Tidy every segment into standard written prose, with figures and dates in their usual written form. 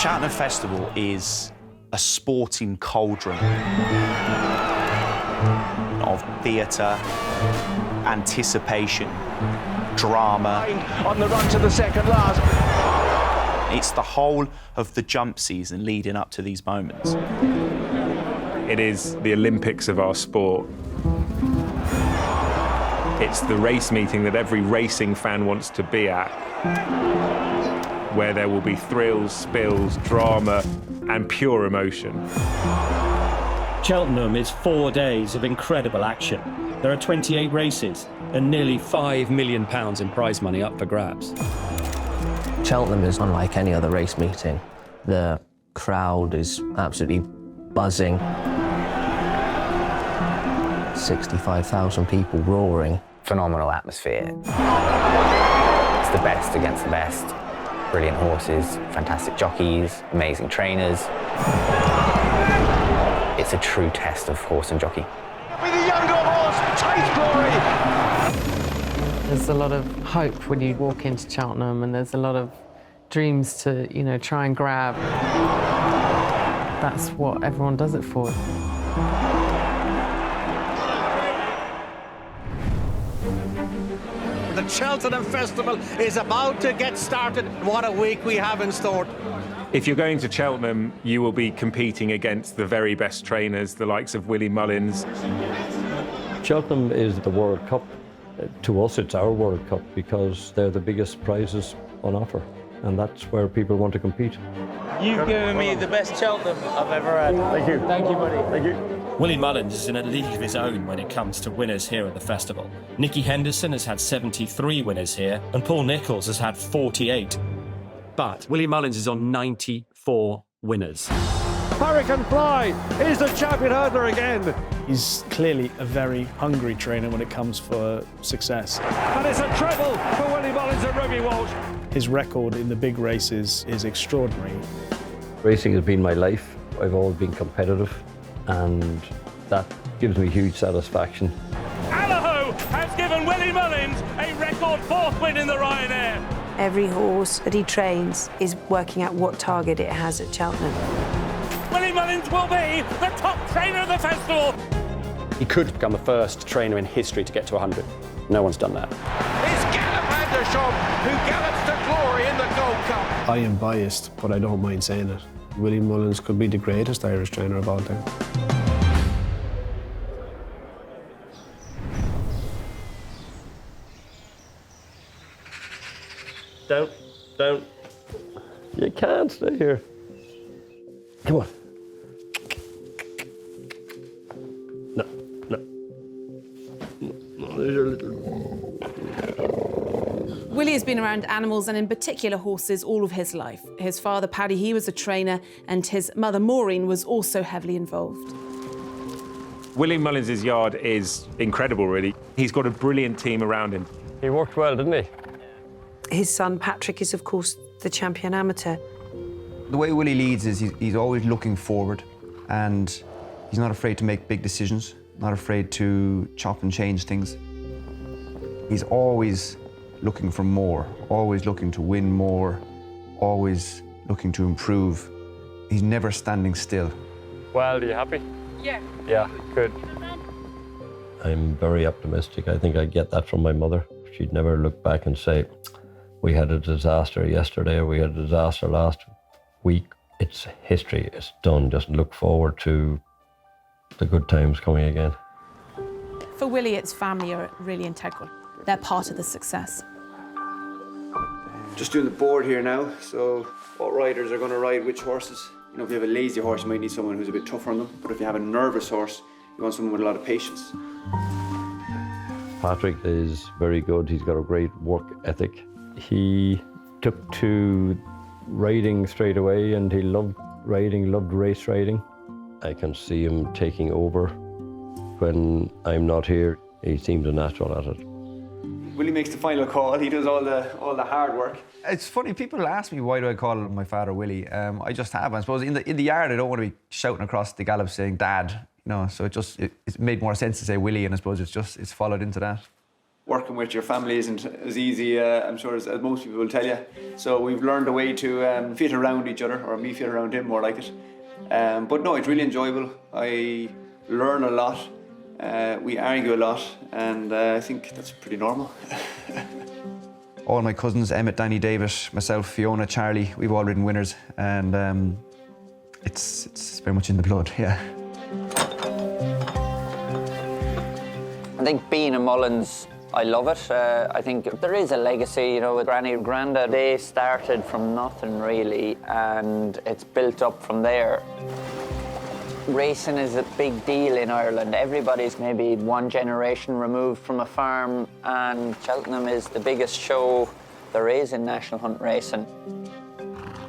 Cheltenham Festival is a sporting cauldron of theatre, anticipation, drama. On the run to the second last. It's the whole of the jump season leading up to these moments. It is the Olympics of our sport. It's the race meeting that every racing fan wants to be at, where there will be thrills, spills, drama, and pure emotion. Cheltenham is 4 days of incredible action. There are 28 races and nearly £5 million in prize money up for grabs. Cheltenham is unlike any other race meeting. The crowd is absolutely buzzing. 65,000 people roaring. Phenomenal atmosphere. It's the best against the best. Brilliant horses, fantastic jockeys, amazing trainers. It's a true test of horse and jockey. With the younger horse, Taste Glory. There's a lot of hope when you walk into Cheltenham, and there's a lot of dreams to, try and grab. That's what everyone does it for. The Cheltenham Festival is about to get started. What a week we have in store. If you're going to Cheltenham, you will be competing against the very best trainers, the likes of Willie Mullins. Cheltenham is the World Cup. To us, it's our World Cup because they're the biggest prizes on offer, and that's where people want to compete. You've given me the best Cheltenham I've ever had. Thank you. Thank you, buddy. Thank you. Willie Mullins is in a league of his own when it comes to winners here at the festival. Nicky Henderson has had 73 winners here, and Paul Nicholls has had 48. But Willie Mullins is on 94 winners. Hurricane Fly is the champion hurdler again. He's clearly a very hungry trainer when it comes for success. And it's a treble for Willie Mullins and Ruby Walsh. His record in the big races is extraordinary. Racing has been my life. I've always been competitive, and that gives me huge satisfaction. Allaho has given Willie Mullins a record 4th win in the Ryanair. Every horse that he trains is working out what target it has at Cheltenham. Willie Mullins will be the top trainer of the festival. He could become the first trainer in history to get to 100. No one's done that. It's Gallop who gallops to glory in the Gold Cup. I am biased, but I don't mind saying it. Willie Mullins could be the greatest Irish trainer of all time. Don't. You can't stay here. Come on. No. There's your little... Willie has been around animals and in particular horses all of his life. His father, Paddy, he was a trainer, and his mother, Maureen, was also heavily involved. Willie Mullins' yard is incredible, really. He's got a brilliant team around him. He worked well, didn't he? His son, Patrick, is, of course, the champion amateur. The way Willie leads is he's always looking forward, and he's not afraid to make big decisions, not afraid to chop and change things. He's always looking for more, always looking to win more, always looking to improve. He's never standing still. Well, are you happy? Yeah. Yeah, good. I'm very optimistic. I think I get that from my mother. She'd never look back and say, we had a disaster yesterday or we had a disaster last week. It's history, it's done. Just look forward to the good times coming again. For Willie, its family are really integral. They're part of the success. Just doing the board here now, so what riders are going to ride which horses. You know, if you have a lazy horse, you might need someone who's a bit tougher on them, but if you have a nervous horse, you want someone with a lot of patience. Patrick is very good. He's got a great work ethic. He took to riding straight away, and he loved riding, loved race riding. I can see him taking over when I'm not here. He seems a natural at it. Willie makes the final call. He does all the hard work. It's funny, people ask me why do I call my father Willie. I just have. I suppose in the yard I don't want to be shouting across the Gallop saying Dad, you know. So it's made more sense to say Willie, and I suppose it's followed into that. working with your family isn't as easy, I'm sure, as most people will tell you. So we've learned a way to fit around each other, or me fit around him, more like it. But no, it's really enjoyable. I learn a lot, we argue a lot, and I think that's pretty normal. All my cousins, Emmett, Danny, David, myself, Fiona, Charlie, we've all ridden winners, and it's very much in the blood, yeah. I think being a Mullins, I love it. I think there is a legacy, you know, with Granny and Granda. They started from nothing really, and it's built up from there. Racing is a big deal in Ireland. Everybody's maybe one generation removed from a farm, and Cheltenham is the biggest show there is in national hunt racing.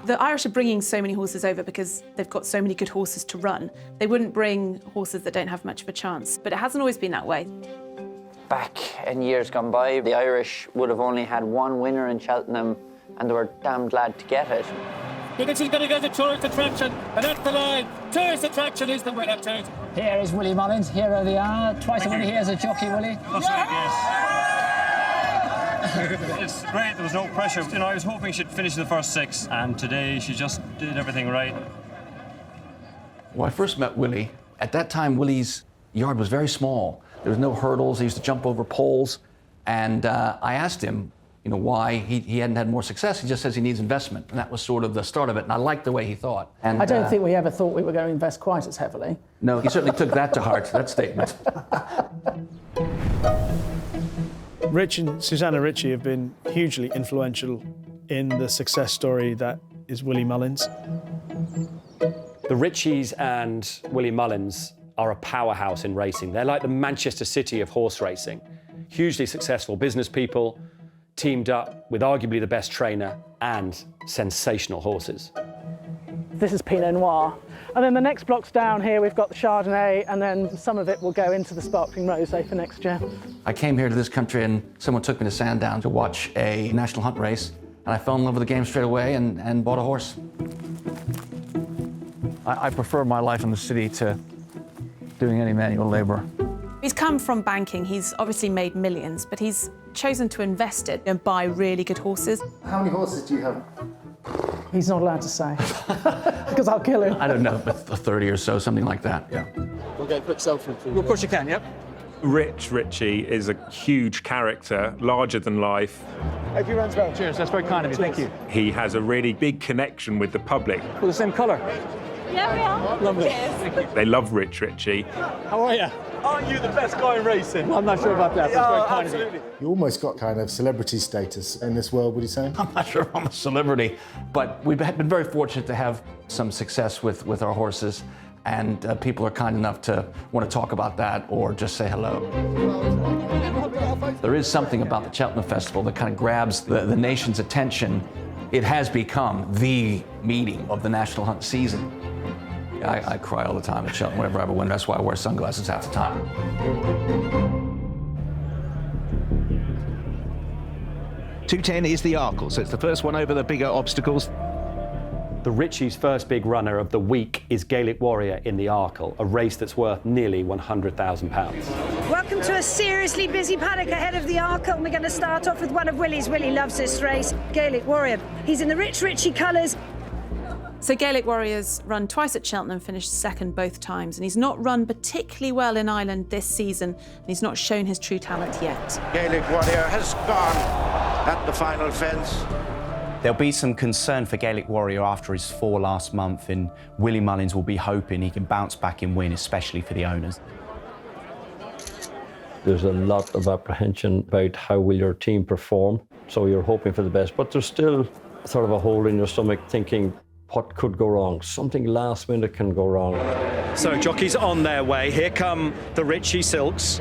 The Irish are bringing so many horses over because they've got so many good horses to run. They wouldn't bring horses that don't have much of a chance, but it hasn't always been that way. Back in years gone by, the Irish would have only had one winner in Cheltenham, and they were damn glad to get it. Because he's going to go to tourist attraction, and that's the line. Tourist attraction is the winner, too. Here is Willie Mullins, hero of the hour. Twice a winner here as a jockey, Willie. That's right, yes. It's great, there was no pressure. You know, I was hoping she'd finish the first 6, and today she just did everything right. When I first met Willie, at that time, Willie's yard was very small. There was no hurdles, he used to jump over poles, and I asked him, you know, why he hadn't had more success. He just says he needs investment, and that was sort of the start of it, and I liked the way he thought. And I don't think we ever thought we were going to invest quite as heavily. No, he certainly took that to heart, that statement. Rich and Susanna Ritchie have been hugely influential in the success story that is Willie Mullins. The Ritchies and Willie Mullins are a powerhouse in racing. They're like the Manchester City of horse racing. Hugely successful business people, teamed up with arguably the best trainer and sensational horses. This is Pinot Noir. And then the next blocks down here, we've got the Chardonnay, and then some of it will go into the Sparkling Rosé for next year. I came here to this country and someone took me to Sandown to watch a national hunt race, and I fell in love with the game straight away and bought a horse. I prefer my life in the city to doing any manual labor. He's come from banking, he's obviously made millions, but he's chosen to invest it and buy really good horses. How many horses do you have? He's not allowed to say, because I'll kill him. I don't know, but 30 or so, something like that, yeah. We'll get a quick selfie. Of course you can, yep. Rich Ritchie is a huge character, larger than life. Hope you runs well. Cheers, that's very kind of you, thank you. He has a really big connection with the public. We're the same colour. Yeah, we are. Lovely. Cheers. They love Rich Ritchie. How are you? Aren't you the best guy in racing? Well, I'm not sure about that. That's very kind of you. You almost got kind of celebrity status in this world, would you say? I'm not sure if I'm a celebrity, but we've been very fortunate to have some success with our horses, and people are kind enough to want to talk about that or just say hello. There is something about the Cheltenham Festival that kind of grabs the nation's attention. It has become the meeting of the national hunt season. I cry all the time at Cheltenham whenever I have a win. That's why I wear sunglasses half the time. 210 is the Arkle, so it's the first one over the bigger obstacles. The Ritchie's first big runner of the week is Gaelic Warrior in the Arkle, a race that's worth nearly £100,000. Welcome to a seriously busy paddock ahead of the Arkle, and we're going to start off with one of Willie's. Willie loves this race, Gaelic Warrior. He's in the Rich Ritchie colours. So Gaelic Warrior's run twice at Cheltenham, finished second both times, and he's not run particularly well in Ireland this season, and he's not shown his true talent yet. Gaelic Warrior has gone at the final fence. There'll be some concern for Gaelic Warrior after his 4 last month, and Willie Mullins will be hoping he can bounce back and win, especially for the owners. There's a lot of apprehension about how will your team perform, so you're hoping for the best, but there's still sort of a hole in your stomach thinking, what could go wrong? Something last minute can go wrong. So jockeys on their way. Here come the Ritchie Silks.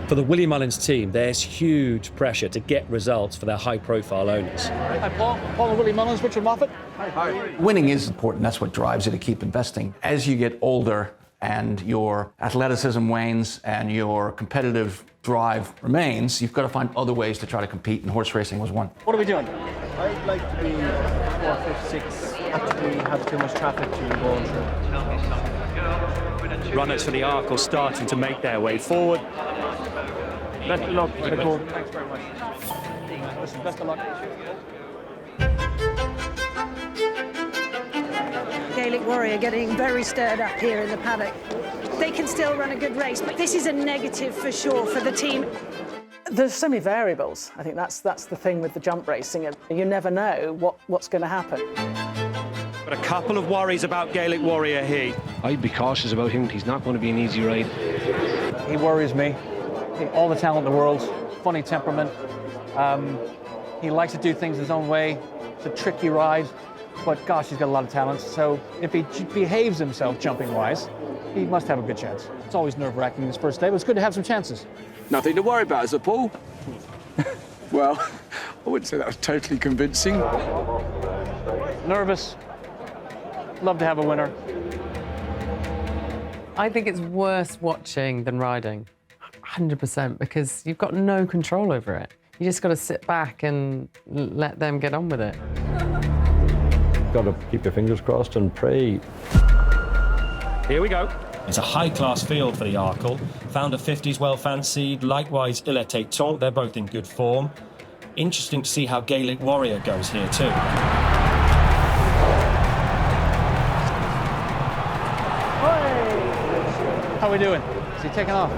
For the Willie Mullins team, there's huge pressure to get results for their high-profile owners. Hi, Paul. Paul and Willie Mullins, Richard Moffat. Hi. Winning is important. That's what drives you to keep investing. As you get older and your athleticism wanes and your competitive drive remains, you've got to find other ways to try to compete, and horse racing was one. What are we doing? I'd like to be 4th, 5th, 6th. Actually, have too much traffic to go through. Runners for the Arkle starting to make their way forward. Best of luck. Thanks very much. Best of luck. Gaelic Warrior getting very stirred up here in the paddock. They can still run a good race, but this is a negative for sure for the team. There's so many variables. I think that's the thing with the jump racing. You never know what's going to happen. But a couple of worries about Gaelic Warrior here. I'd be cautious about him. He's not going to be an easy ride. He worries me. All the talent in the world, funny temperament. He likes to do things his own way. It's a tricky ride, but gosh, he's got a lot of talent. So if he behaves himself jumping-wise, he must have a good chance. It's always nerve-wracking his first day, but it's good to have some chances. Nothing to worry about, is it, Paul? Well, I wouldn't say that was totally convincing. Nervous. Love to have a winner. I think it's worse watching than riding, 100%, because you've got no control over it. You just got to sit back and let them get on with it. Got to keep your fingers crossed and pray. Here we go. It's a high-class field for the Arkle. Founder 50's well fancied, likewise Il Était Temps. They're both in good form. Interesting to see how Gaelic Warrior goes here too. How are we doing? Is he taking off?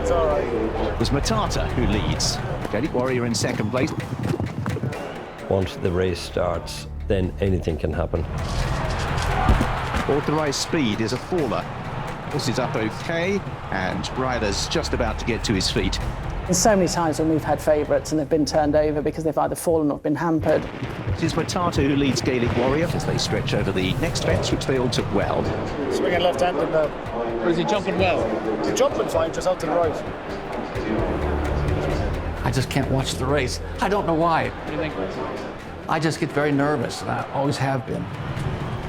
It's all right. It was Matata who leads. Gaelic Warrior in second place. Once the race starts, then anything can happen. Authorised speed is a faller. This is up okay, and Ryder's just about to get to his feet. There's so many times when we've had favourites and they've been turned over because they've either fallen or been hampered. It is Matata who leads Gaelic Warrior as they stretch over the next fence, which they all took well. Swinging left-handed now. Or is he jumping well? He's jumping fine, just out to the right. I just can't watch the race. I don't know why. What do you think? I just get very nervous, and I always have been.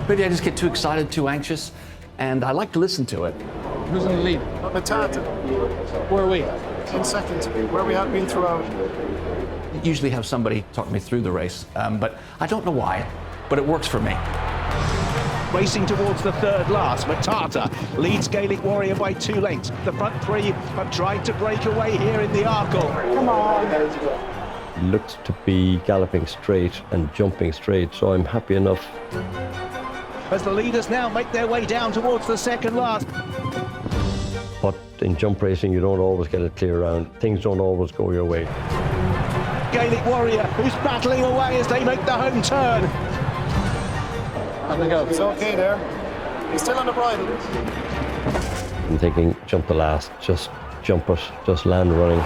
Maybe I just get too excited, too anxious, and I like to listen to it. Who's in the lead? Matata. Where are we? In second, where we have been throughout. I usually have somebody talk me through the race, but I don't know why, but it works for me. Racing towards the third last, Matata leads Gaelic Warrior by 2 lengths. The front three have tried to break away here in the Arkle. Come on. He looks to be galloping straight and jumping straight, so I'm happy enough. As the leaders now make their way down towards the second last. But in jump racing, you don't always get a clear round. Things don't always go your way. Gaelic Warrior, who's battling away as they make the home turn. How'd they go? He's okay there. He's still on the bridle. I'm thinking, jump the last, just jump it, just land running.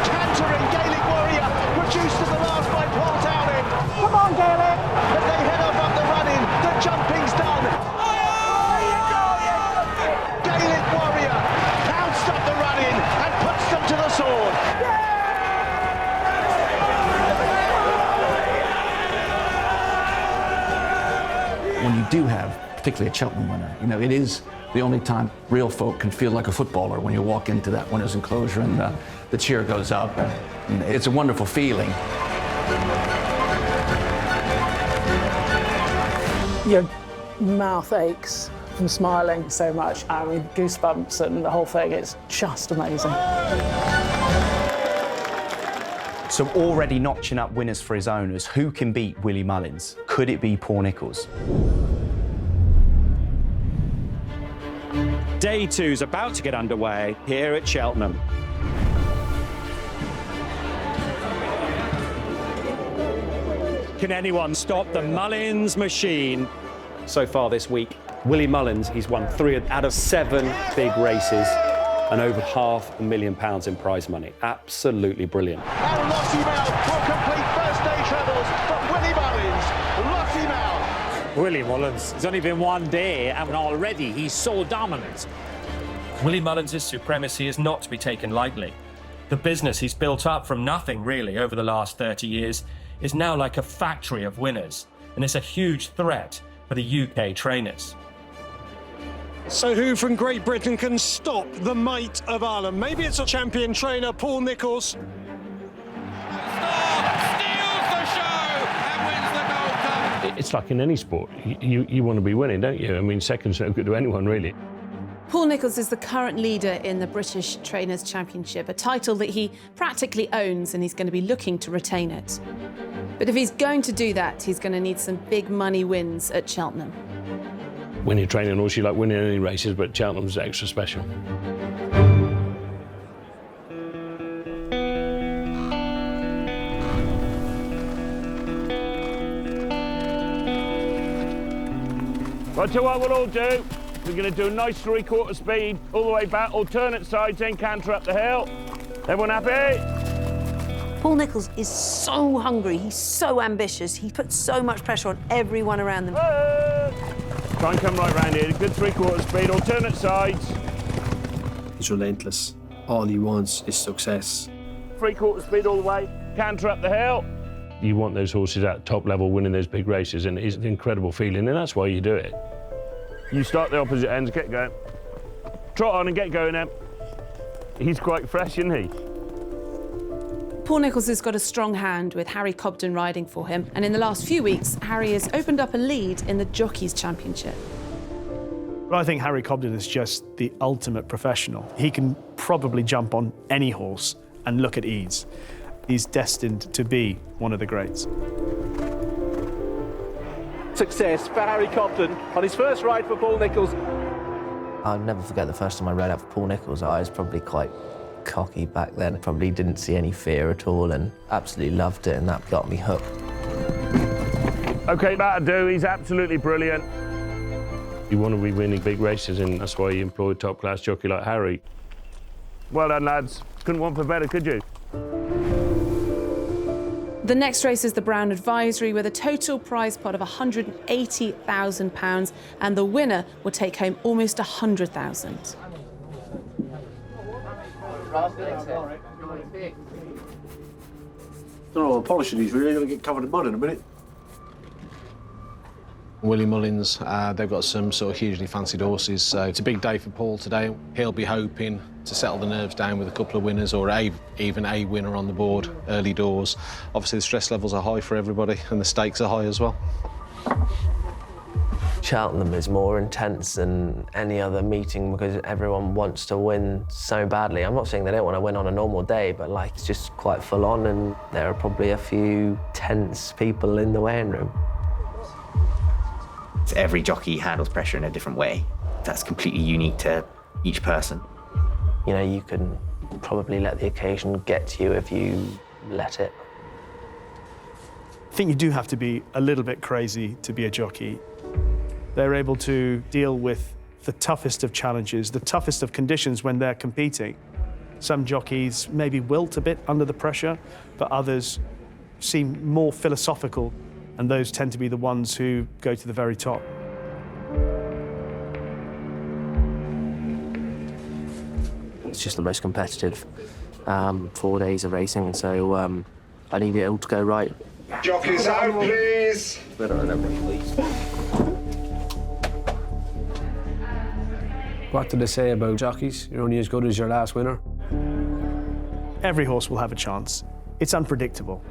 Cantering Gaelic Warrior, reduced to the last by Paul Nicholls. Come on, Gaelic! As they head off up the run-in, the jumping's done. Gaelic Warrior pounced up the run-in and puts them to the sword. When you do have, particularly a Cheltenham winner, you know, it is the only time real folk can feel like a footballer when you walk into that winner's enclosure and the cheer goes up. And it's a wonderful feeling. Your mouth aches from smiling so much. I mean, goosebumps and the whole thing, it's just amazing. So already notching up winners for his owners, who can beat Willie Mullins? Could it be Paul Nicholls? Day 2's about to get underway here at Cheltenham. Can anyone stop the Mullins machine? So far this week, Willie Mullins, he's won 3 out of 7 big races and over £500,000 in prize money. Absolutely brilliant. And Lottie Mel will complete first day trebles from Willie Mullins. Lottie Mel. Willie Mullins, it's only been 1 day and already he's so dominant. Willie Mullins' supremacy is not to be taken lightly. The business he's built up from nothing, really, over the last 30 years is now like a factory of winners, and it's a huge threat for the UK trainers. So who from Great Britain can stop the might of Ireland? Maybe it's a champion trainer, Paul Nicholls. It's like in any sport. You want to be winning, don't you? I mean, second's no good to anyone, really. Paul Nicholls is the current leader in the British Trainers' Championship, a title that he practically owns, and he's going to be looking to retain it. But if he's going to do that, he's going to need some big money wins at Cheltenham. When you're training horse, you like winning any races, but Cheltenham's extra special. Right, so what we'll all do, we're going to do a nice 3/4 speed all the way back, alternate sides, then canter up the hill. Everyone happy? Paul Nicholls is so hungry, he's so ambitious, he puts so much pressure on everyone around them. Try and come right round here, good 3/4 speed, alternate sides. He's relentless. All he wants is success. 3/4 speed all the way, canter up the hill. You want those horses at top level winning those big races, and it's an incredible feeling, and that's why you do it. You start the opposite ends, get going. Trot on and get going, Em. He's quite fresh, isn't he? Paul Nicholls has got a strong hand with Harry Cobden riding for him, and in the last few weeks, Harry has opened up a lead in the Jockeys Championship. Well, I think Harry Cobden is just the ultimate professional. He can probably jump on any horse and look at ease. He's destined to be one of the greats. Success for Harry Cobden on his first ride for Paul Nicholls. I'll never forget the first time I rode out for Paul Nicholls. I was probably quite cocky back then. Probably didn't see any fear at all and absolutely loved it, and that got me hooked. OK, that'll do. He's absolutely brilliant. You want to be winning big races, and that's why you employ a top-class jockey like Harry. Well done, lads. Couldn't want for better, could you? The next race is the Brown Advisory with a total prize pot of £180,000, and the winner will take home almost £100,000. Don't know what polishing these really, going to get covered in mud in a minute. Willie Mullins, they've got some sort of hugely fancied horses, so it's a big day for Paul today. He'll be hoping to settle the nerves down with a couple of winners, or even a winner on the board early doors. Obviously the stress levels are high for everybody and the stakes are high as well. Cheltenham is more intense than any other meeting because everyone wants to win so badly. I'm not saying they don't want to win on a normal day, but like it's just quite full on, and there are probably a few tense people in the weighing room. Every jockey handles pressure in a different way. That's completely unique to each person. You know, you can probably let the occasion get to you if you let it. I think you do have to be a little bit crazy to be a jockey. They're able to deal with the toughest of challenges, the toughest of conditions when they're competing. Some jockeys maybe wilt a bit under the pressure, but others seem more philosophical, and those tend to be the ones who go to the very top. It's just the most competitive 4 days of racing, so I need it all to go right. Jockeys out, please. What do they say about jockeys? You're only as good as your last winner. Every horse will have a chance. It's unpredictable.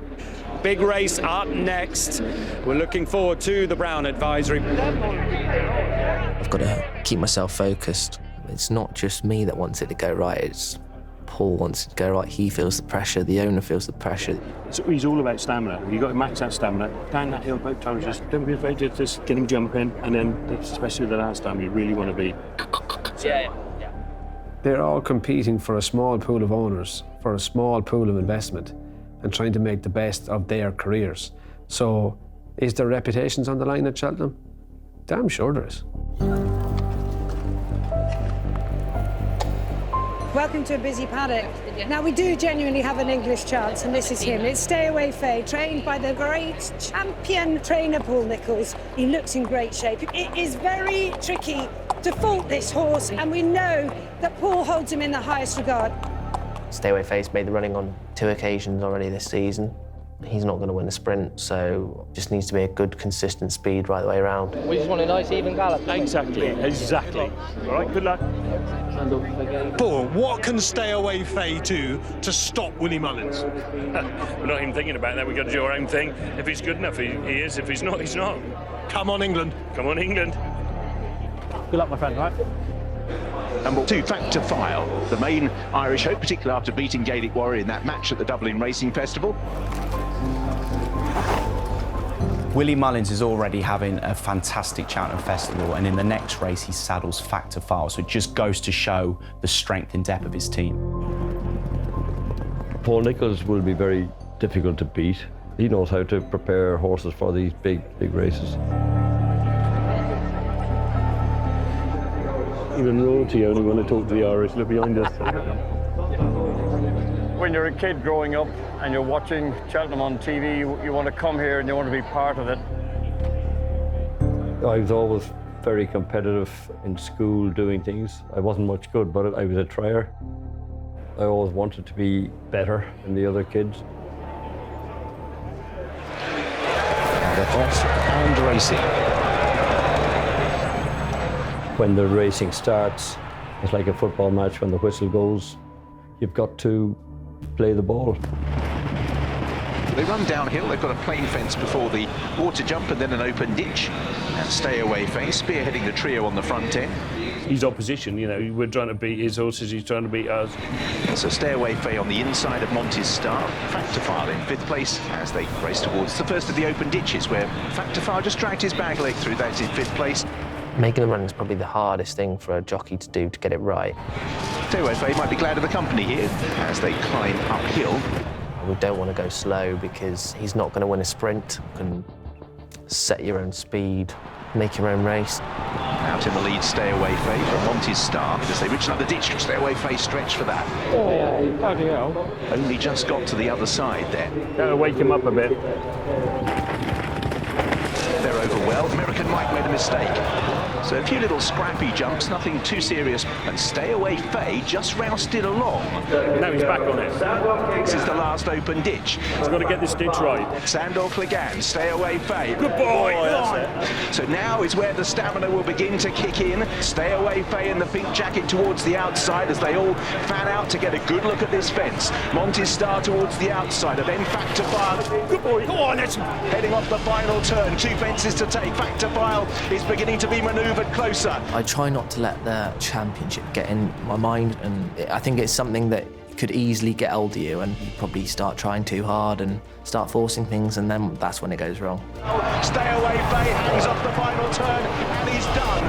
Big race up next. We're looking forward to the Brown Advisory. I've got to keep myself focused. It's not just me that wants it to go right, it's Paul wants it to go right. He feels the pressure, the owner feels the pressure. So he's all about stamina. You've got to max out stamina. Down that hill both times, just don't be afraid to just get him jumping, and then, especially the last time, you really want to be... Yeah. They're all competing for a small pool of owners, for a small pool of investment, and trying to make the best of their careers. So, is there reputations on the line at Cheltenham? Damn sure there is. Welcome to a busy paddock. Now, we do genuinely have an English chance, and this is him. It's Stay Away Faye, trained by the great champion trainer, Paul Nicholls. He looks in great shape. It is very tricky to fault this horse, and we know that Paul holds him in the highest regard. Stay Away Faye's made the running on 2 occasions already this season. He's not going to win a sprint, so just needs to be a good, consistent speed right the way around. We just want a nice, even gallop. Exactly. All right, good luck. Paul, what can Stay Away Faye do to stop Willie Mullins? We're not even thinking about that. We've got to do our own thing. If he's good enough, he is. If he's not, he's not. Come on, England. Come on, England. Good luck, my friend, all right? Number 2, Factor File, the main Irish hope, particularly after beating Gaelic Warrior in that match at the Dublin Racing Festival. Willie Mullins is already having a fantastic Cheltenham Festival, and in the next race he saddles Factor File, so it just goes to show the strength and depth of his team. Paul Nicholls will be very difficult to beat. He knows how to prepare horses for these big races. Even royalty only want to talk to the Irish, look behind us. When you're a kid growing up and you're watching Cheltenham on TV, you want to come here and you want to be part of it. I was always very competitive in school doing things. I wasn't much good, but I was a trier. I always wanted to be better than the other kids. And racing. When the racing starts, it's like a football match. When the whistle goes, you've got to play the ball. They run downhill, they've got a plain fence before the water jump and then an open ditch. And stay away phase, spearheading the trio on the front end. He's opposition, you know, we're trying to beat his horses, he's trying to beat us. So stay away Fay on the inside of Monty's Star. Factor File in 5th place as they race towards the first of the open ditches, where Factor File just dragged his bag leg through. That's in 5th place. Making the run is probably the hardest thing for a jockey to do to get it right. Stay away Fay might be glad of the company here as they climb uphill. We don't want to go slow because he's not going to win a sprint. You can set your own speed, make your own race. Out in the lead, Stay Away Fay from Monty's Star as they reach another ditch. Stay Away Fay stretch for that. Oh, bloody hell. Only just got to the other side there. That'll wake him up a bit. They're over well. American Mike made a mistake. So a few little scrappy jumps, nothing too serious. And Stay Away Fay just rousted along. Now he's back on it. This is the last open ditch. He's got to get this ditch right. Sandor Clegane, Stay Away Fay. Good boy! So now is where the stamina will begin to kick in. Stay Away Fay in the pink jacket towards the outside as they all fan out to get a good look at this fence. Monty's Star towards the outside, and then Factor File. Good boy, go on, heading off the final turn. 2 fences to take. Factor File is beginning to be manoeuvred closer. I try not to let the championship get in my mind, and I think it's something that could easily get hold of you, and you probably start trying too hard and start forcing things, and then that's when it goes wrong. Stay Away Fay hangs off the final turn, and he's done.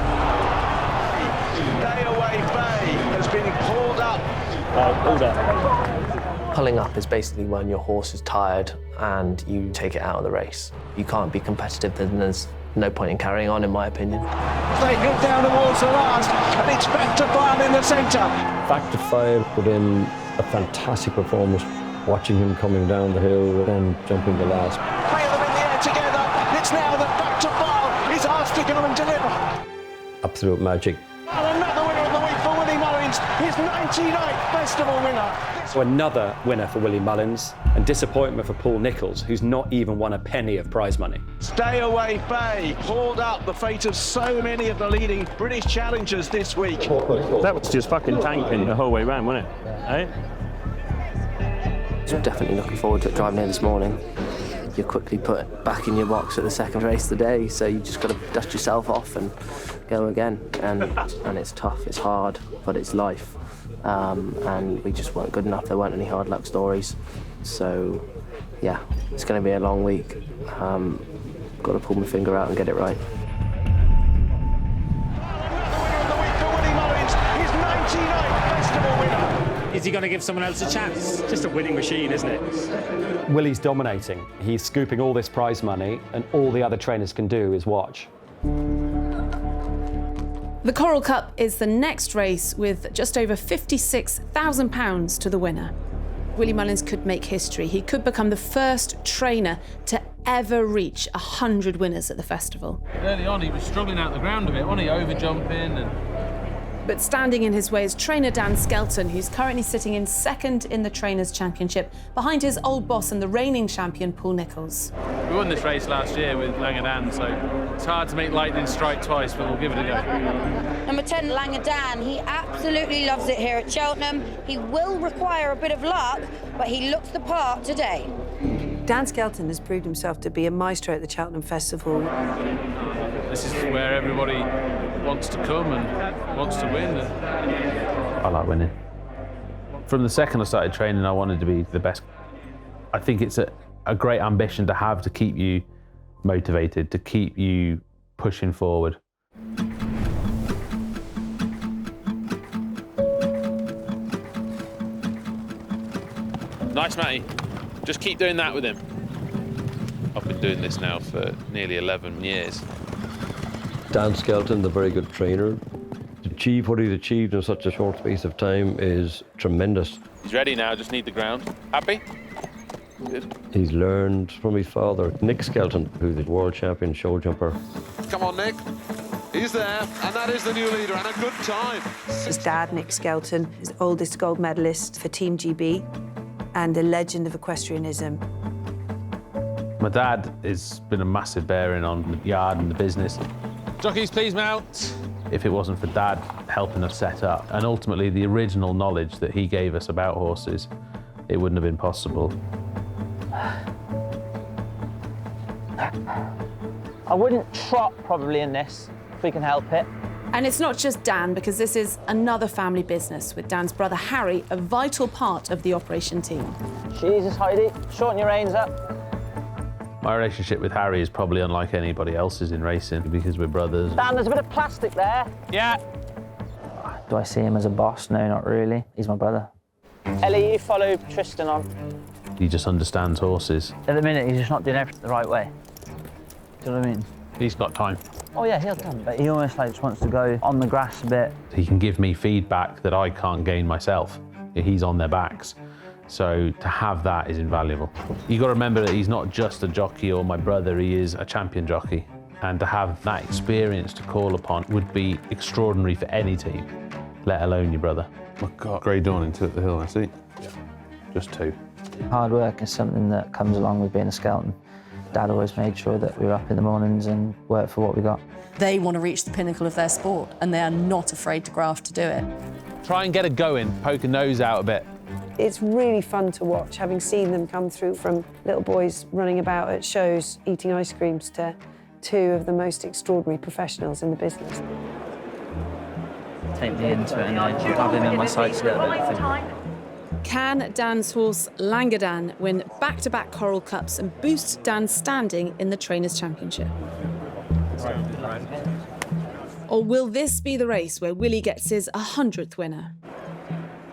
Stay Away Fay has been pulled up. Pulled up. Pulling up is basically when your horse is tired and you take it out of the race. You can't be competitive, then there's no point in carrying on, in my opinion. They head down towards the last, and it's Factor File in the centre. Factor File put in a fantastic performance, watching him coming down the hill and jumping the last. Play them in the air together. It's now that Factor File is asked to go and deliver. Absolute magic. And another winner of the week for Willie Mullins, his 99th festival winner. So another winner for Willie Mullins, and disappointment for Paul Nicholls, who's not even won a penny of prize money. Stay Away Fay pulled up the fate of so many of the leading British challengers this week. That was just fucking tanking the whole way round, wasn't it? Eh? So definitely looking forward to driving in this morning. You're quickly put back in your box at the second race of the day, so you just got to dust yourself off and go again. And it's tough, it's hard, but it's life. And we just weren't good enough. There weren't any hard luck stories. So, yeah, it's going to be a long week. Got to pull my finger out and get it right. Is he going to give someone else a chance? Just a winning machine, isn't it? Willie's dominating. He's scooping all this prize money, and all the other trainers can do is watch. The Coral Cup is the next race with just over £56,000 to the winner. Willie Mullins could make history. He could become the first trainer to ever reach 100 winners at the festival. Early on, he was struggling out the ground a bit, wasn't he? Over-jumping and... But standing in his way is trainer Dan Skelton, who's currently sitting in second in the Trainers' Championship, behind his old boss and the reigning champion, Paul Nicholls. We won this race last year with Langadan, so it's hard to make lightning strike twice, but we'll give it a go. Number 10, Langadan, he absolutely loves it here at Cheltenham. He will require a bit of luck, but he looks the part today. Dan Skelton has proved himself to be a maestro at the Cheltenham Festival. This is where everybody wants to come and wants to win. I like winning. From the second I started training, I wanted to be the best. I think it's a great ambition to have, to keep you motivated, to keep you pushing forward. Nice, Matty. Just keep doing that with him. I've been doing this now for nearly 11 years. Dan Skelton, the very good trainer. To achieve what he's achieved in such a short space of time is tremendous. He's ready now, just need the ground. Happy? Good. He's learned from his father, Nick Skelton, who's the world champion show jumper. Come on, Nick. He's there, and that is the new leader, and a good time. His dad, Nick Skelton, is the oldest gold medalist for Team GB and a legend of equestrianism. My dad has been a massive bearing on the yard and the business. Jockeys, please mount. If it wasn't for Dad helping us set up, and ultimately the original knowledge that he gave us about horses, it wouldn't have been possible. I wouldn't trot probably in this, if we can help it. And it's not just Dan, because this is another family business, with Dan's brother Harry a vital part of the operation team. Jesus, Heidi, shorten your reins up. My relationship with Harry is probably unlike anybody else's in racing because we're brothers. Dan, there's a bit of plastic there. Yeah. Do I see him as a boss? No, not really. He's my brother. Ellie, you follow Tristan on. He just understands horses. At the minute, he's just not doing everything the right way. Do you know what I mean? He's got time. Oh yeah, he'll come, but he almost like just wants to go on the grass a bit. He can give me feedback that I can't gain myself. He's on their backs. So to have that is invaluable. You've got to remember that he's not just a jockey or my brother, he is a champion jockey. And to have that experience to call upon would be extraordinary for any team, let alone your brother. I've got Grey Dawn into at the hill, I see. Yeah. Just two. Hard work is something that comes along with being a Skelton. Dad always made sure that we were up in the mornings and worked for what we got. They want to reach the pinnacle of their sport, and they are not afraid to graft to do it. Try and get it going, poke a nose out a bit. It's really fun to watch, having seen them come through from little boys running about at shows, eating ice creams, to two of the most extraordinary professionals in the business. Take me into it and I have him in my sights a little bit. Can Dan's horse Langadan win back-to-back Coral Cups and boost Dan's standing in the Trainers' Championship? Or will this be the race where Willie gets his 100th winner?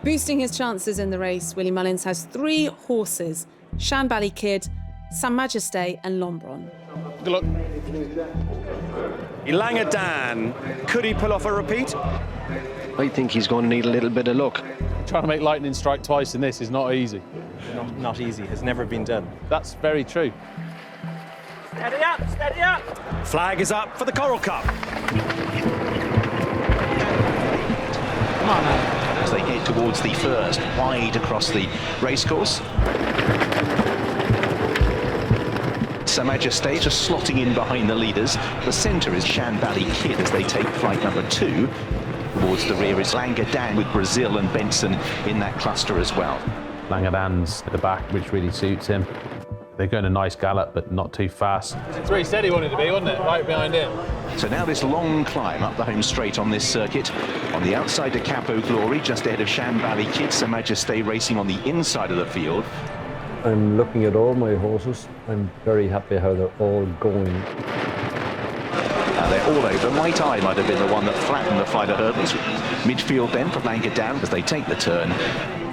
Boosting his chances in the race, Willie Mullins has 3 horses: Shanbally Kid, Sa Majesté and Lombron. Good luck. Langadan, could he pull off a repeat? I think he's going to need a little bit of luck. Trying to make lightning strike twice in this is not easy. Not easy, has never been done. That's very true. Steady up, steady up! Flag is up for the Coral Cup. Come on now. As they head towards the first, wide across the racecourse. Sa Majesté just slotting in behind the leaders. The centre is Shanbally Kid as they take flight number 2. Towards the rear is Langadan with Brazil and Benson in that cluster as well. Langadan's at the back, which really suits him. They're going a nice gallop, but not too fast. It's where he said he wanted to be, wasn't it? Right behind him. So now this long climb up the home straight on this circuit. On the outside to Capo Glory, just ahead of Shanbally Kid. Sa Majesté racing on the inside of the field. I'm looking at all my horses. I'm very happy how they're all going. They're all over. Might Eye might have been the one that flattened the fighter hurdles. Midfield then for Langadan as they take the turn.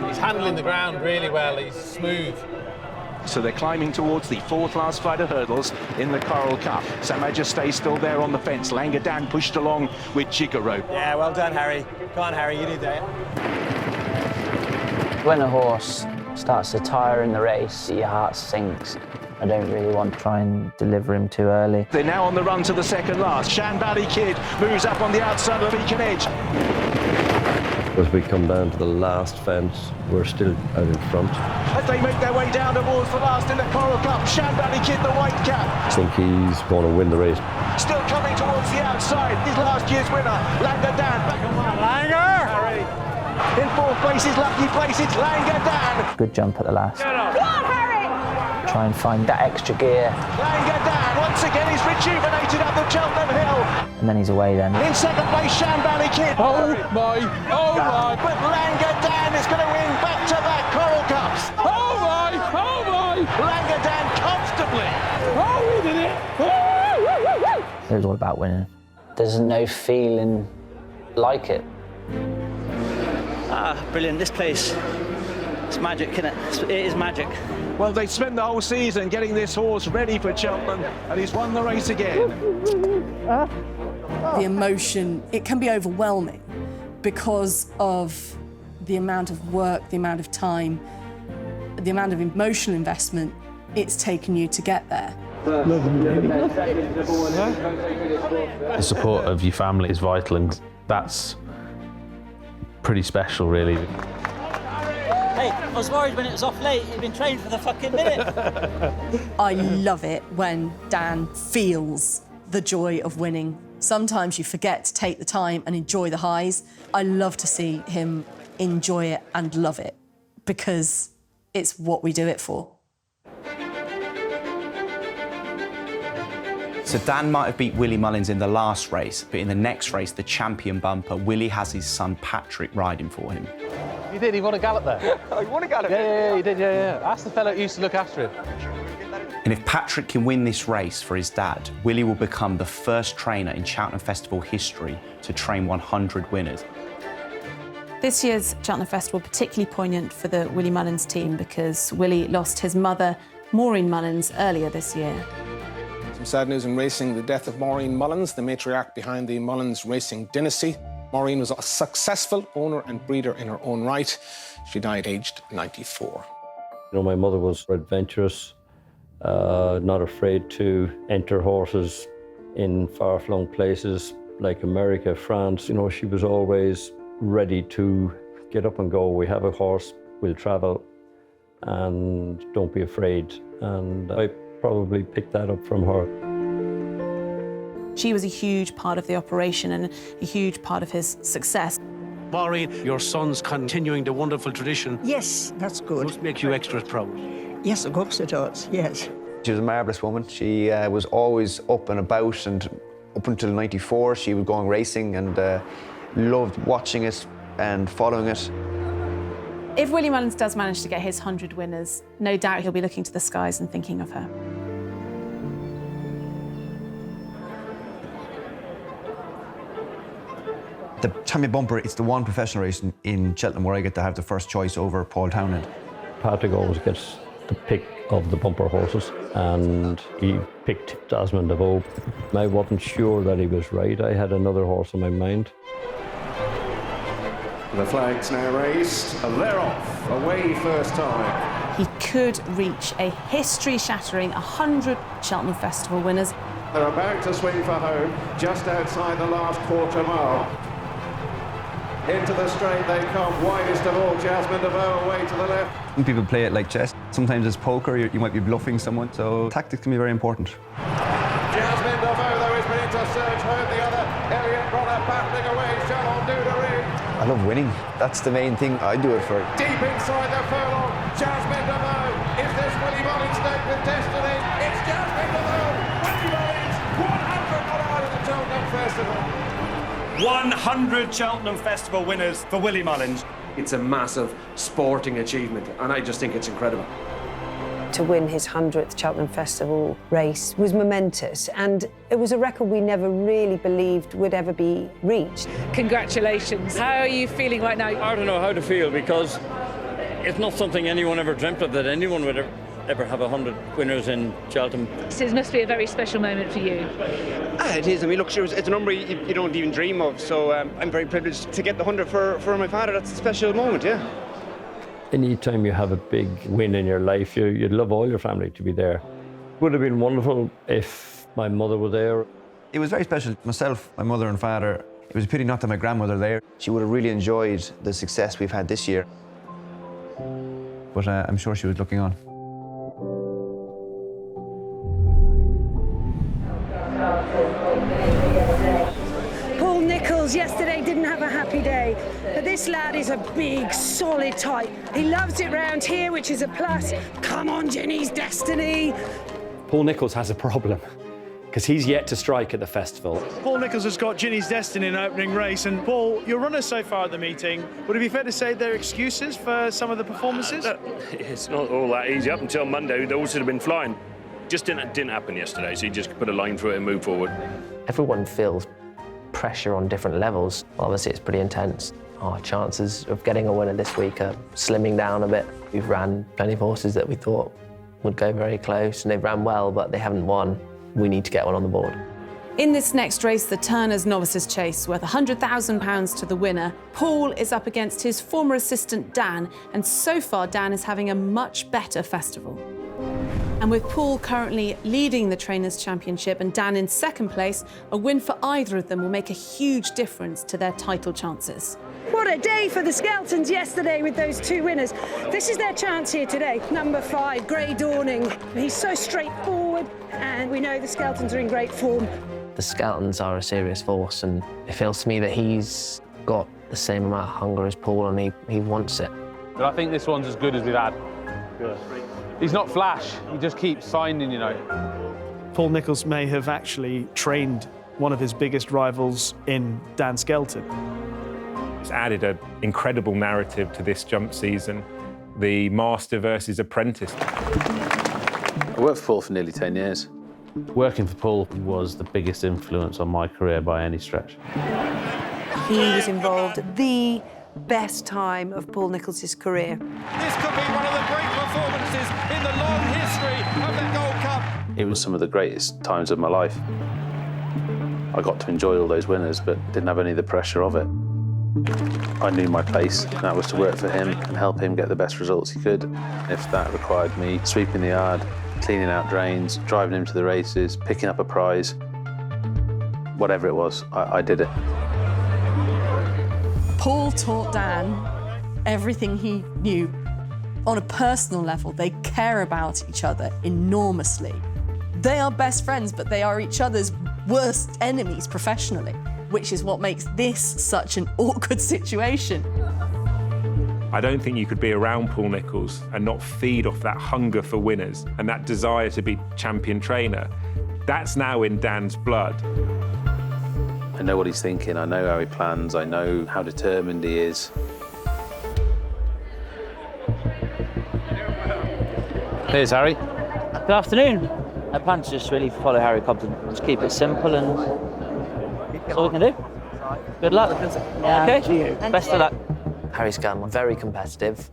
He's handling the ground really well. He's smooth. So they're climbing towards the 4th last fighter hurdles in the Coral Cup. Sa Majesté still there on the fence. Langadan pushed along with Gigaro. Yeah, well done, Harry. Come on, Harry, you do that. When a horse starts to tire in the race, your heart sinks. I don't really want to try and deliver him too early. They're now on the run to the second last. Shanbally Kid moves up on the outside of the beacon edge. As we come down to the last fence, we're still out in front. As they make their way down towards the last in the Coral Cup, Shanbally Kid, the white cap. I think he's going to win the race. Still coming towards the outside, his last year's winner, Langadan. Come on, Langer! Harry. In 4th place, his lucky place, it's Langadan. Good jump at the last. Come on, Harry! Try and find that extra gear. Langadan, once again, he's rejuvenated up the Cheltenham Hill. and then he's away then. In second place, Shambally Kid. Oh my! But Langadan is going to win back-to-back Coral Cups. Oh my! Langadan comfortably. Oh, we did it! It was all about winning. There's no feeling like it. Brilliant. This place, it's magic, isn't it? It is magic. Well, they spent the whole season getting this horse ready for Cheltenham, and he's won the race again. The emotion, it can be overwhelming because of the amount of work, the amount of time, the amount of emotional investment it's taken you to get there. The support of your family is vital, and that's pretty special, really. Hey, I was worried when it was off late. You've been trained for the fucking minute. I love it when Dan feels the joy of winning. Sometimes you forget to take the time and enjoy the highs. I love to see him enjoy it and love it because it's what we do it for. So Dan might have beat Willie Mullins in the last race, but in the next race, the champion bumper, Willie has his son Patrick riding for him. He did, he won a Gallop there. Oh, you won a Gallop? Yeah, he did, yeah. Ask the fellow who used to look after him. And if Patrick can win this race for his dad, Willie will become the first trainer in Cheltenham Festival history to train 100 winners. This year's Cheltenham Festival particularly poignant for the Willie Mullins team because Willie lost his mother, Maureen Mullins, earlier this year. Some sad news in racing, the death of Maureen Mullins, the matriarch behind the Mullins racing dynasty. Maureen was a successful owner and breeder in her own right. She died aged 94. You know, my mother was adventurous, not afraid to enter horses in far-flung places like America, France. You know, she was always ready to get up and go. We have a horse, we'll travel, and don't be afraid. And I probably picked that up from her. She was a huge part of the operation and a huge part of his success. Maureen, your son's continuing the wonderful tradition. Yes, that's good. Must make you extra proud. Yes, of course it does, yes. She was a marvellous woman. She was always up and about, and up until '94 she was going racing and loved watching it and following it. If Willie Mullins does manage to get his 100 winners, no doubt he'll be looking to the skies and thinking of her. The champion bumper, it's the one professional race in Cheltenham where I get to have the first choice over Paul Townend. Patrick always gets the pick of the bumper horses, and he picked Desmond DeVoe. I wasn't sure that he was right. I had another horse in my mind. The flag's now raised, and they're off, away first time. He could reach a history-shattering 100 Cheltenham Festival winners. They're about to swing for home, just outside the last quarter mile. Into the straight they come, widest of all, Jasmine DeVoe away to the left. Some people play it like chess. Sometimes it's poker, you might be bluffing someone, so tactics can be very important. Jasmine DeVoe, though, has been into surge home. The other, Elliot Bronner battling away, Shalom Dudery. I love winning. That's the main thing I do it for. Deep inside the furlong, Jasmine DeVoe. Is this Willie Mullins stake with destiny? It's Jasmine DeVoe. Willie Mullins, 100 not out of the Cheltenham Festival. 100 Cheltenham Festival winners for Willie Mullins. It's a massive sporting achievement, and I just think it's incredible. To win his 100th Cheltenham Festival race was momentous, and it was a record we never really believed would ever be reached. Congratulations. How are you feeling right now? I don't know how to feel, because it's not something anyone ever dreamt of, that anyone would ever have 100 winners in Cheltenham. So it must be a very special moment for you. It is. I mean, look, sure, it's a number you don't even dream of, so I'm very privileged to get the 100 for my father. That's a special moment, yeah. Anytime you have a big win in your life, you'd love all your family to be there. It would have been wonderful if my mother were there. It was very special. Myself, my mother and father, it was a pity not to have my grandmother there. She would have really enjoyed the success we've had this year. But I'm sure she was looking on. Paul Nicholls yesterday didn't have a happy day, but this lad is a big, solid type. He loves it round here, which is a plus. Come on, Jenny's destiny. Paul Nicholls has a problem. because he's yet to strike at the festival. Paul Nicholls has got Ginny's Destiny in the opening race, and Paul, your runners so far at the meeting, would it be fair to say they're excuses for some of the performances? It's not all that easy. Up until Monday, the horses have been flying. Just didn't happen yesterday, so you just put a line through it and move forward. Everyone feels pressure on different levels. Obviously, it's pretty intense. Our chances of getting a winner this week are slimming down a bit. We've ran plenty of horses that we thought would go very close, and they've ran well, but they haven't won. We need to get one on the board. In this next race, the Turners Novices Chase, worth £100,000 to the winner, Paul is up against his former assistant Dan, and so far Dan is having a much better festival. And with Paul currently leading the Trainers' Championship and Dan in second place, a win for either of them will make a huge difference to their title chances. What a day for the Skeltons yesterday with those two winners. This is their chance here today. Number 5, Grey Dawning. He's so straightforward, and we know the Skeltons are in great form. The Skeltons are a serious force, and it feels to me that he's got the same amount of hunger as Paul, and he wants it. But I think this one's as good as we've had. Yeah. He's not flash, he just keeps finding, you know. Paul Nicholls may have actually trained one of his biggest rivals in Dan Skelton. It's added an incredible narrative to this jump season, the master versus apprentice. I worked for Paul for nearly 10 years. Working for Paul was the biggest influence on my career by any stretch. He was involved at the best time of Paul Nicholls' career. This could be one of the great performances in the long history of the Gold Cup. It was some of the greatest times of my life. I got to enjoy all those winners, but didn't have any of the pressure of it. I knew my place, and that was to work for him and help him get the best results he could. If that required me sweeping the yard, cleaning out drains, driving him to the races, picking up a prize, whatever it was, I did it. Paul taught Dan everything he knew. On a personal level, they care about each other enormously. They are best friends, but they are each other's worst enemies professionally, which is what makes this such an awkward situation. I don't think you could be around Paul Nicholls and not feed off that hunger for winners and that desire to be champion trainer. That's now in Dan's blood. I know what he's thinking, I know how he plans, I know how determined he is. Here's Harry. Good afternoon. I plan to just really follow Harry Cobden, just keep it simple, and that's all we can do. Good luck. Yeah, okay, best of luck. Harry Skelton, very competitive,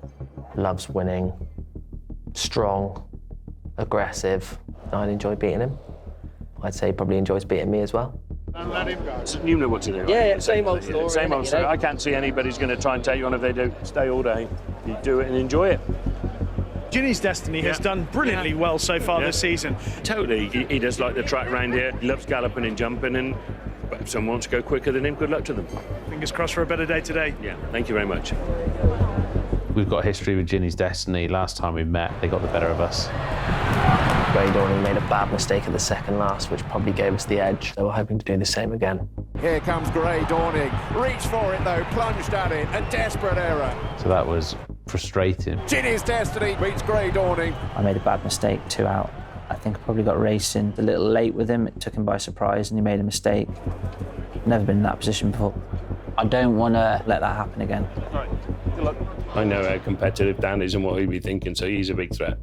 loves winning, strong, aggressive. I'd enjoy beating him. I'd say he probably enjoys beating me as well. And let him go. You know what to do. Yeah, same old story. Same old story. I can't see anybody's going to try and take you on if they do. Stay all day. You do it and enjoy it. Ginny's Destiny has done brilliantly well so far this season. Totally. He does like the track round here. He loves galloping and jumping, and if someone wants to go quicker than him, good luck to them. Fingers crossed for a better day today. Yeah, thank you very much. We've got a history with Ginny's Destiny. Last time we met, they got the better of us. Grey Dawning made a bad mistake at the second last, which probably gave us the edge. So we're hoping to do the same again. Here comes Grey Dawning. Reached for it though, plunged at it. A desperate error. So that was frustrating. Ginny's Destiny beats Grey Dawning. I made a bad mistake, 2 out. I think I probably got racing a little late with him. It took him by surprise and he made a mistake. Never been in that position before. I don't want to let that happen again. All right, good luck. I know how competitive Dan is and what he'll be thinking, so he's a big threat.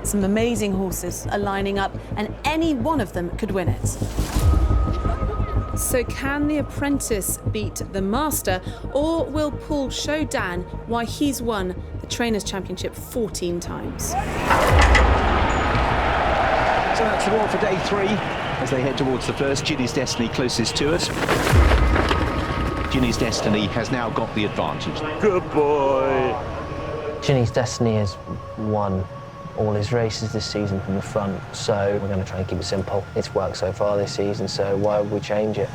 Some amazing horses are lining up, and any one of them could win it. So can the Apprentice beat the Master, or will Paul show Dan why he's won the Trainers' Championship 14 times? So that's the all for day 3 as they head towards the first. Ginny's Destiny closest to us. Ginny's Destiny has now got the advantage. Good boy. Ginny's Destiny has won all his races this season from the front, so we're going to try and keep it simple. It's worked so far this season, so why would we change it?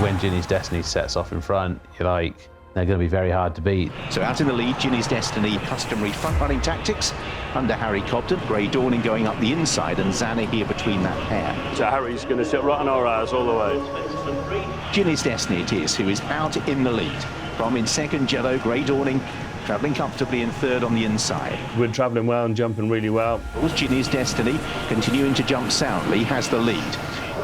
When Ginny's Destiny sets off in front, you're like, they're going to be very hard to beat. So out in the lead, Ginny's Destiny, customary front-running tactics under Harry Cobden. Grey Dawning going up the inside, and Zanna here between that pair. So Harry's going to sit right on our ass all the way. Ginny's Destiny it is, who is out in the lead. From in second, Jello, Grey Dawning, travelling comfortably in third on the inside. We're travelling well and jumping really well. Ginny's Destiny, continuing to jump soundly, has the lead.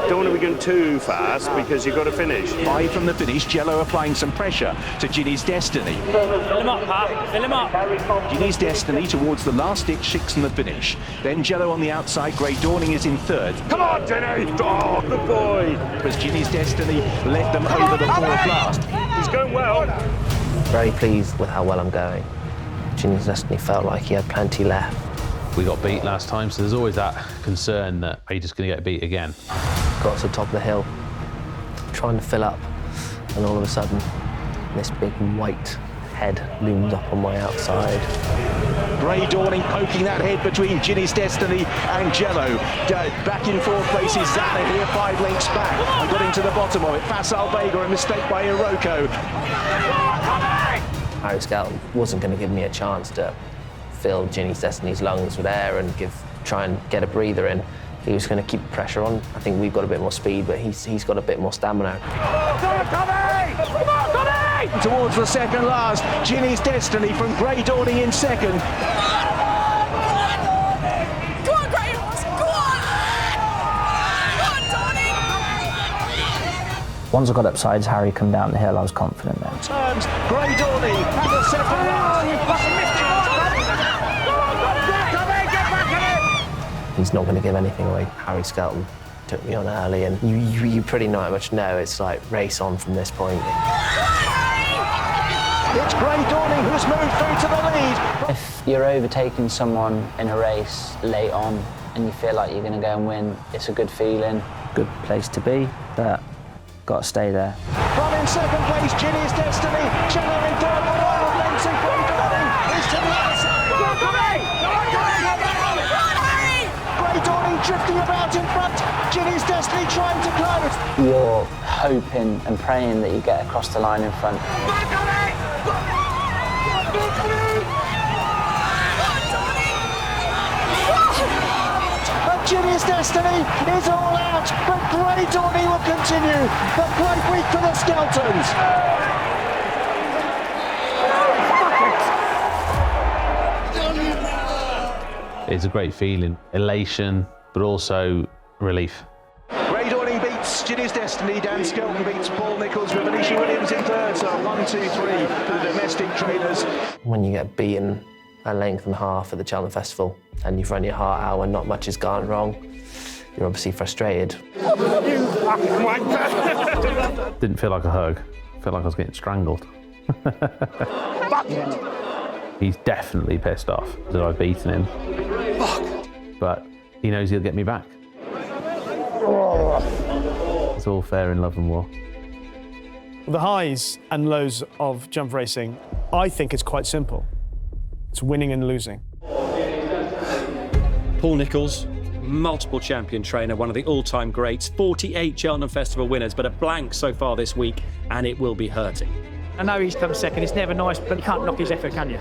Don't want to be going too fast because you've got to finish. 5 from the finish, Jello applying some pressure to Ginny's Destiny. Fill him up, Pat. Fill him up. Ginny's Destiny towards the last ditch 6 from the finish. Then Jello on the outside, Grey Dawning is in third. Come on, Ginny! Oh, good boy! As Ginny's Destiny led them over the fourth last. He's going well. Very pleased with how well I'm going. Ginny's Destiny felt like he had plenty left. We got beat last time, so there's always that concern that are you just going to get beat again? Got to the top of the hill, trying to fill up, and all of a sudden, this big white head loomed up on my outside. Grey Dawning poking that head between Ginny's Destiny and Jello. Back in fourth place is Zana here, 5 lengths back. And got into the bottom of it. Facile Vega, a mistake by Iroko. Harry Skelton wasn't going to give me a chance to fill Ginny's Destiny's lungs with air and try and get a breather in. He was going to keep the pressure on. I think we've got a bit more speed, but he's got a bit more stamina. Towards the second last, Ginny's Destiny from Grey Dawning in second. Go on, Grey Horse! Go on! Go on, Dawning! Once I got upsides, Harry come down the hill, I was confident then. Turns, Grey Dawning had the second last. He's not going to give anything away. Harry Skelton took me on early, and you pretty much know it's like race on from this point. It's Grey Dawning who's moved through to the lead. If you're overtaking someone in a race late on and you feel like you're going to go and win, it's a good feeling, good place to be, but got to stay there. From in second place, Ginny's Destiny, Jello in third, the wild lengths, and Grey Dawning is to the other side. Grey Dawning drifting about in front, Ginny's Destiny trying to close. You're hoping and praying that you get across the line in front. Ginny's Destiny is all out, but Grey Dawning will continue. The great week for the Skeltons. It's a great feeling, elation, but also relief. Grey Dawning beats Ginny's Destiny, Dan Skelton beats Paul Nicholls with Alicia Williams in third, so 1, 2, 3 for the domestic trainers. When you get beaten a length and a half at the Cheltenham Festival and you've run your heart out and not much has gone wrong, you're obviously frustrated. Didn't feel like a hug, felt like I was getting strangled. He's definitely pissed off that I've beaten him. But he knows he'll get me back. It's all fair in love and war. The highs and lows of jump racing, I think it's quite simple. It's winning and losing. Paul Nicholls, multiple champion trainer, one of the all-time greats, 48 Cheltenham Festival winners, but a blank so far this week, and it will be hurting. I know he's come second, it's never nice, but you can't knock his effort, can you?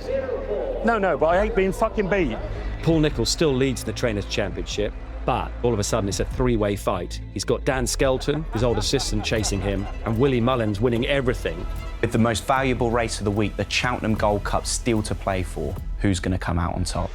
No, but I ain't being fucking beat. Paul Nicholls still leads the Trainers' Championship, but all of a sudden it's a three-way fight. He's got Dan Skelton, his old assistant, chasing him, and Willie Mullins winning everything. With the most valuable race of the week, the Cheltenham Gold Cup still to play for, who's going to come out on top?